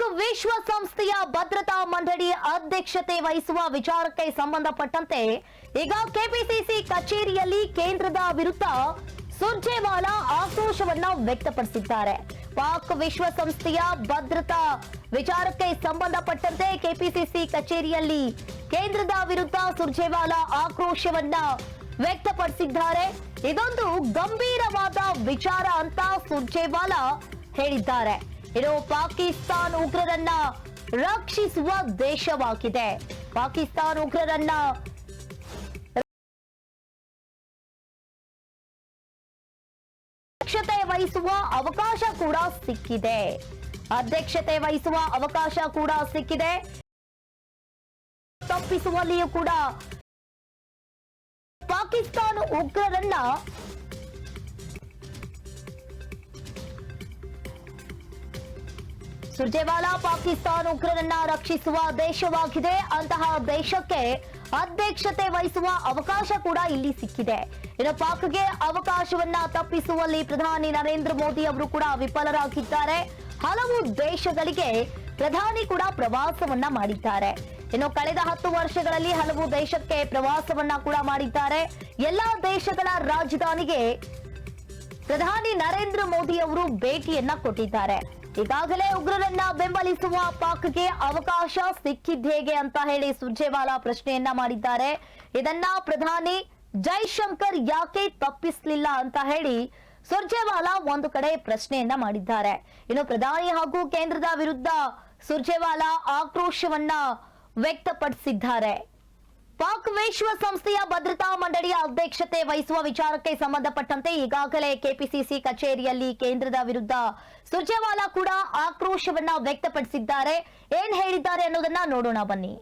ಪಾಕ್ ವಿಶ್ವಸಂಸ್ಥೆಯ ಭದ್ರತಾ ಮಂಡಳಿ ಅಧ್ಯಕ್ಷತೆ ವಹಿಸುವ ವಿಚಾರಕ್ಕೆ ಸಂಬಂಧಪಟ್ಟಂತೆ ಈಗ ಕೆಪಿಸಿಸಿ ಕಚೇರಿಯಲ್ಲಿ ಕೇಂದ್ರದ ವಿರುದ್ಧ ಸುರ್ಜೇವಾಲಾ ಆಕ್ರೋಶವನ್ನ ವ್ಯಕ್ತಪಡಿಸಿದ್ದಾರೆ. ಪಾಕ್ ವಿಶ್ವಸಂಸ್ಥೆಯ ಭದ್ರತಾ ವಿಚಾರಕ್ಕೆ ಸಂಬಂಧಪಟ್ಟಂತೆ ಕೆಪಿಸಿಸಿ ಕಚೇರಿಯಲ್ಲಿ ಕೇಂದ್ರದ ವಿರುದ್ಧ ಸುರ್ಜೇವಾಲಾ ಆಕ್ರೋಶವನ್ನ ವ್ಯಕ್ತಪಡಿಸಿದ್ದಾರೆ. ಇದೊಂದು ಗಂಭೀರವಾದ ವಿಚಾರ ಅಂತ ಸುರ್ಜೇವಾಲಾ ಹೇಳಿದ್ದಾರೆ. ಇದು ಪಾಕಿಸ್ತಾನ ಉಗ್ರರನ್ನ ರಕ್ಷಿಸುವ ದೇಶವಾಗಿದೆ. ಪಾಕಿಸ್ತಾನ ಉಗ್ರರನ್ನ ಅಧ್ಯಕ್ಷತೆ ವಹಿಸುವ ಅವಕಾಶ ಕೂಡ ಸಿಕ್ಕಿದೆ. ಅಧ್ಯಕ್ಷತೆ ವಹಿಸುವ ಅವಕಾಶ ಕೂಡ ಸಿಕ್ಕಿದೆ. ತಪ್ಪಿಸುವಲ್ಲಿಯೂ ಕೂಡ ಪಾಕಿಸ್ತಾನ ಉಗ್ರರನ್ನ ಸುರ್ಜೇವಾಲಾ ಪಾಕಿಸ್ತಾನ ಉಗ್ರರನ್ನ ರಕ್ಷಿಸುವ ದೇಶವಾಗಿದೆ. ಅಂತಹ ದೇಶಕ್ಕೆ ಅಧ್ಯಕ್ಷತೆ ವಹಿಸುವ ಅವಕಾಶ ಕೂಡ ಇಲ್ಲಿ ಸಿಕ್ಕಿದೆ. ಇನ್ನು ಪಾಕ್ಗೆ ಅವಕಾಶವನ್ನ ತಪ್ಪಿಸುವಲ್ಲಿ ಪ್ರಧಾನಿ ನರೇಂದ್ರ ಮೋದಿ ಅವರು ಕೂಡ ವಿಫಲರಾಗಿದ್ದಾರೆ. ಹಲವು ದೇಶಗಳಿಗೆ ಪ್ರಧಾನಿ ಕೂಡ ಪ್ರವಾಸವನ್ನ ಮಾಡಿದ್ದಾರೆ. ಇನ್ನು ಕಳೆದ 10 ವರ್ಷಗಳಲ್ಲಿ ಹಲವು ದೇಶಕ್ಕೆ ಪ್ರವಾಸವನ್ನ ಕೂಡ ಮಾಡಿದ್ದಾರೆ. ಎಲ್ಲಾ ದೇಶಗಳ ರಾಜಧಾನಿಗೆ ಪ್ರಧಾನಿ ನರೇಂದ್ರ ಮೋದಿ ಅವರು ಭೇಟಿಯನ್ನ ಕೊಟ್ಟಿದ್ದಾರೆ. ಈಗಾಗಲೇ ಉಗ್ರರನ್ನ ಬೆಂಬಲಿಸುವ ಪಾಕ್ಗೆ ಅವಕಾಶ ಸಿಕ್ಕಿದ್ದೇಗೆ ಅಂತ ಹೇಳಿ ಸುರ್ಜೇವಾಲಾ ಪ್ರಶ್ನೆಯನ್ನ ಮಾಡಿದ್ದಾರೆ. ಇದನ್ನ ಪ್ರಧಾನಿ ಜೈಶಂಕರ್ ಯಾಕೆ ತಪ್ಪಿಸಲಿಲ್ಲ ಅಂತ ಹೇಳಿ ಸುರ್ಜೇವಾಲಾ ಒಂದು ಕಡೆ ಪ್ರಶ್ನೆಯನ್ನ ಮಾಡಿದ್ದಾರೆ. ಇನ್ನು ಪ್ರಧಾನಿ ಹಾಗೂ ಕೇಂದ್ರದ ವಿರುದ್ಧ ಸುರ್ಜೇವಾಲಾ ಆಕ್ರೋಶವನ್ನ ವ್ಯಕ್ತಪಡಿಸಿದ್ದಾರೆ. ಪಾಕ್ ವಿಶ್ವಸಂಸ್ಥೆಯ ಭದ್ರತಾ ಮಂಡಳಿಯ ಅಧ್ಯಕ್ಷತೆ ವಹಿಸುವ ವಿಚಾರಕ್ಕೆ ಸಂಬಂಧಪಟ್ಟಂತೆ ಈಗಾಗಲೇ ಕೆಪಿಸಿಸಿ ಕಚೇರಿಯಲ್ಲಿ ಕೇಂದ್ರದ ವಿರುದ್ಧ ಸುರ್ಜೇವಾಲಾ ಕೂಡ ಆಕ್ರೋಶವನ್ನ ವ್ಯಕ್ತಪಡಿಸಿದ್ದಾರೆ. ಏನ್ ಹೇಳಿದ್ದಾರೆ ಅನ್ನೋದನ್ನ ನೋಡೋಣ ಬನ್ನಿ.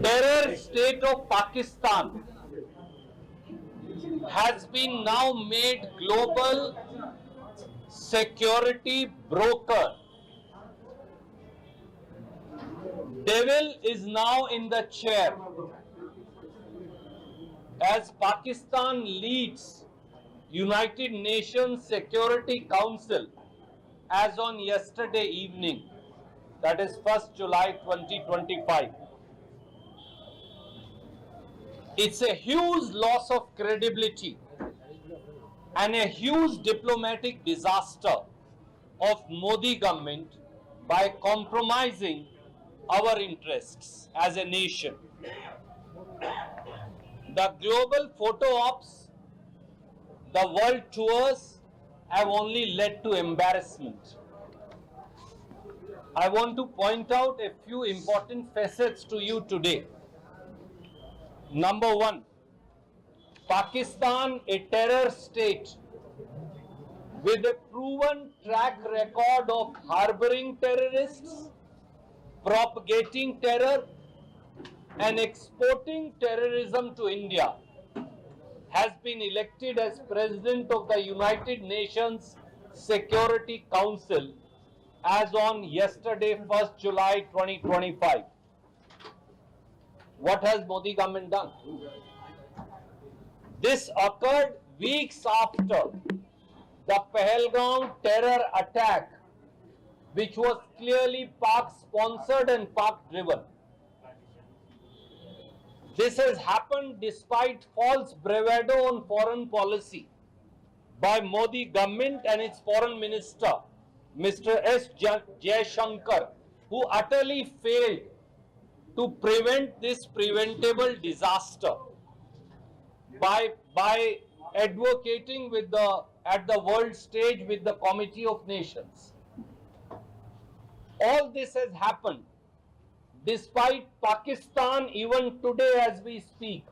Terror state of Pakistan has been now made global security broker. Devil is now in the chair as Pakistan leads United Nations Security Council as on yesterday evening, that is 1st July 2025. It's a huge loss of credibility and a huge diplomatic disaster of Modi government by compromising our interests as a nation. The global photo ops, the world tours have only led to embarrassment. I want to point out a few important facets to you today. Number one, Pakistan, a terror state with a proven track record of harboring terrorists, propagating terror and exporting terrorism to India, has been elected as President of the United Nations Security Council as on yesterday, 1st July 2025. What has Modi government done? This occurred weeks after the Pahalgam terror attack, which was clearly Pak-sponsored and Pak-driven. This has happened despite false bravado on foreign policy by Modi government and its foreign minister, Mr. S. Jaishankar, who utterly failed to prevent this preventable disaster by advocating at the world stage with the Committee of Nations. All this has happened despite Pakistan, even today as we speak,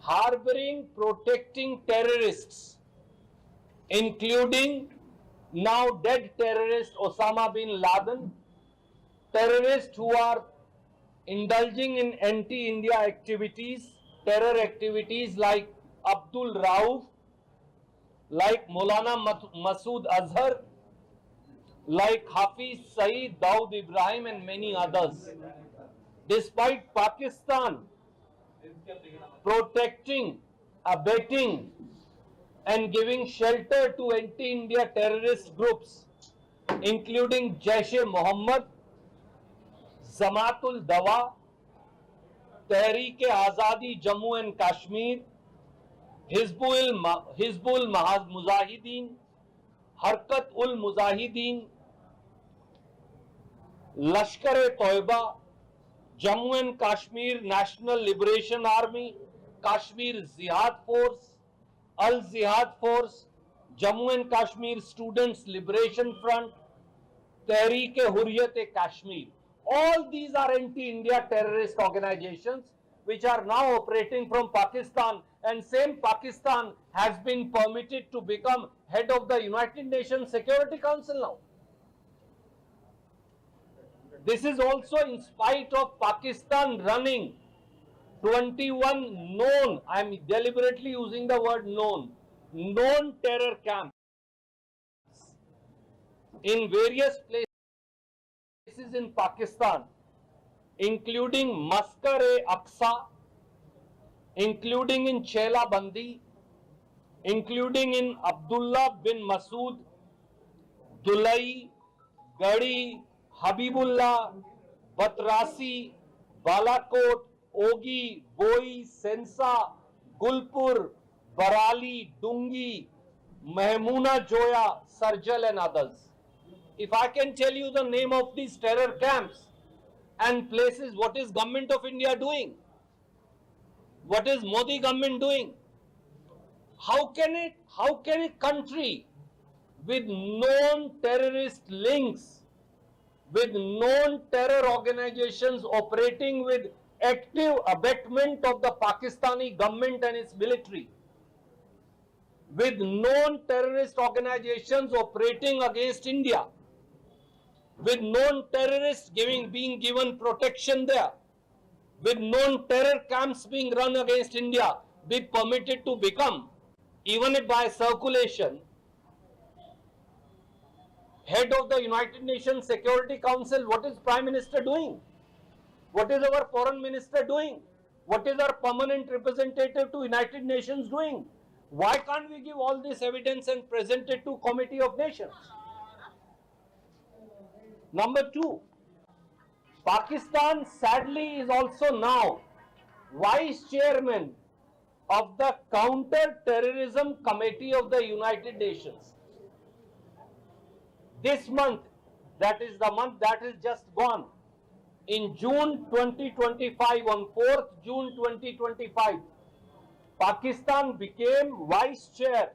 harboring, protecting terrorists, including now dead terrorist Osama bin Laden, terrorists who are indulging in anti-India activities, terror activities like Abdul Rauf, like Maulana Masood Azhar, like Hafiz Saeed, Dawood Ibrahim and many others. Despite Pakistan protecting, abetting and giving shelter to anti-India terrorist groups, including Jaish-e-Mohammed, Jamaat-ul-Dawa, Tehreek-e-Azadi Jammu and Kashmir, Hizbul Mujahideen, Harkat-ul-Mujahideen, Lashkar-e-Toiba, Jammu and Kashmir National Liberation Army, Kashmir Jihad Force, Al-Jihad Force, Jammu and Kashmir Students Liberation Front, Tehreek-e-Hurriyat-e-Kashmir. All these are anti-India terrorist organizations which are now operating from Pakistan, and same Pakistan has been permitted to become head of the United Nations Security Council now. This is also in spite of Pakistan running 21 known, I am deliberately using the word known terror camps in various places in Pakistan, including Maskar-e-Aqsa, including in Chela Bandi, including in Abdullah bin Masood, Dulai, Gadi, Habibullah, Batrasi, Balakot, Ogi, Boi, Sensa, Gulpur, Barali, Dungi, Mahmuna Joya, Sarjal and others. If I can tell you the name of these terror camps and places, what is Government of India doing? What is Modi government doing? How can a country with known terrorist links, with known terror organizations operating with active abetment of the Pakistani government and its military, with known terrorist organizations operating against India, with known terrorists being given protection there, with known terror camps being run against India, be permitted to become, even if by circulation, head of the United Nations Security Council? What is Prime Minister doing? What is our Foreign Minister doing? What is our permanent representative to United Nations doing? Why can't we give all this evidence and present it to Committee of Nations? Number two, Pakistan sadly is also now Vice Chairman of the Counter-Terrorism Committee of the United Nations. This month, that is the month that is just gone, in June 2025, on 4th June 2025, Pakistan became Vice Chair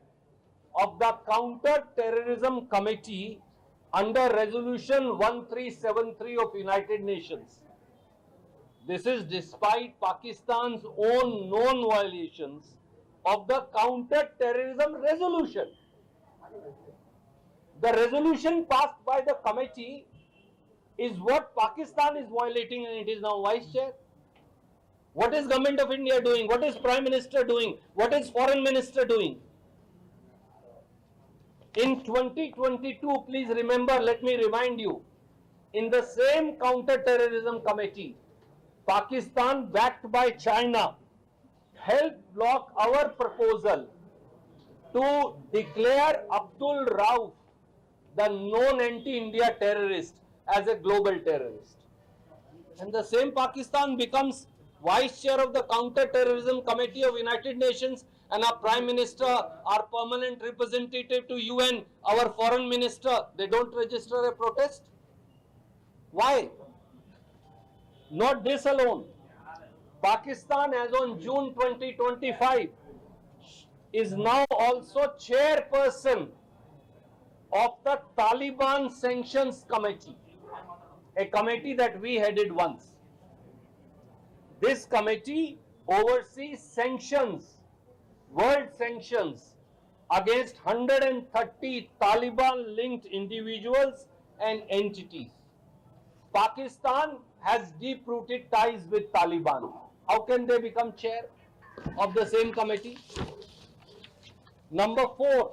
of the Counter-Terrorism Committee under Resolution 1373 of United Nations. This is despite Pakistan's own known violations of the Counter-Terrorism Resolution. The resolution passed by the committee is what Pakistan is violating, and it is now Vice Chair. What is Government of India doing? What is Prime Minister doing? What is Foreign Minister doing? In 2022, please remember, let me remind you, in the same Counter-Terrorism Committee, Pakistan, backed by China, helped block our proposal to declare Abdul Rauf, the known anti-India terrorist, as a global terrorist. And the same Pakistan becomes Vice Chair of the Counter-Terrorism Committee of United Nations, and our Prime Minister, our permanent representative to UN, our Foreign Minister, they don't register a protest? Why? Not this alone. Pakistan, as on June 2025, is now also chairperson of the Taliban Sanctions Committee, a committee that we headed once. This committee oversees sanctions, world sanctions, against 130 Taliban-linked individuals and entities. Pakistan has deep-rooted ties with Taliban. How can they become chair of the same committee? Number 4,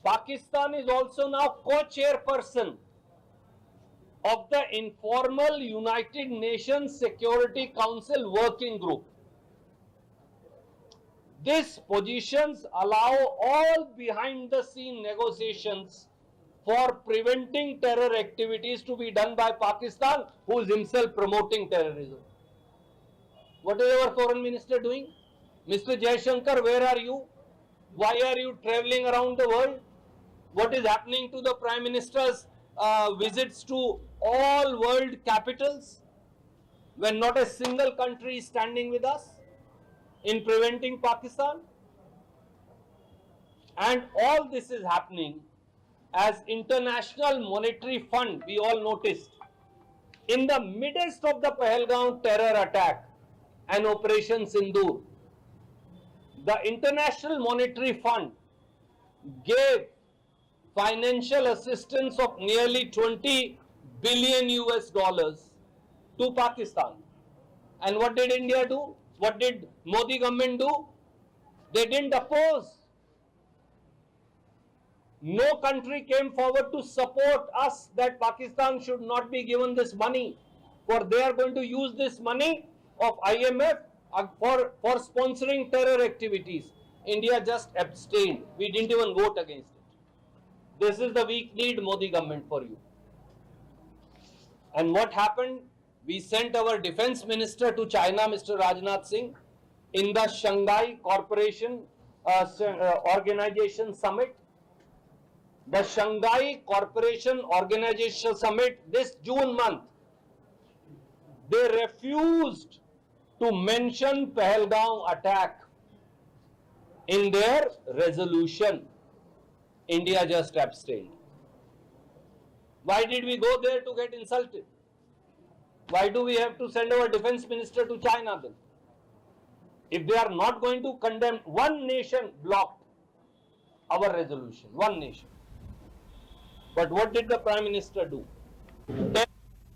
Pakistan is also now co-chairperson of the informal United Nations Security Council Working Group. These positions allow all behind-the-scene negotiations for preventing terror activities to be done by Pakistan, who is himself promoting terrorism. What is our foreign minister doing? Mr. Jaishankar, where are you? Why are you traveling around the world? What is happening to the Prime Minister's visits to all world capitals when not a single country is standing with us in preventing Pakistan? And all this is happening as International Monetary Fund, we all noticed, in the midst of the Pahalgam terror attack and Operation Sindoor, the International Monetary Fund gave financial assistance of nearly 20 billion US dollars to Pakistan. And what did India do? What did Modi government do? They didn't oppose. No country came forward to support us that Pakistan should not be given this money, for they are going to use this money of IMF for sponsoring terror activities. India just abstained. We didn't even vote against it. This is the weak-kneed Modi government for you. And what happened? We sent our defense minister to China, Mr. Rajnath Singh, in the Shanghai Cooperation Organization Summit. The Shanghai Cooperation Organization Summit this June month, they refused to mention Pahalgam attack in their resolution. India just abstained. Why did we go there to get insulted? Why do we have to send our defense minister to China then? If they are not going to condemn, one nation blocked our resolution, one nation. But what did the Prime Minister do?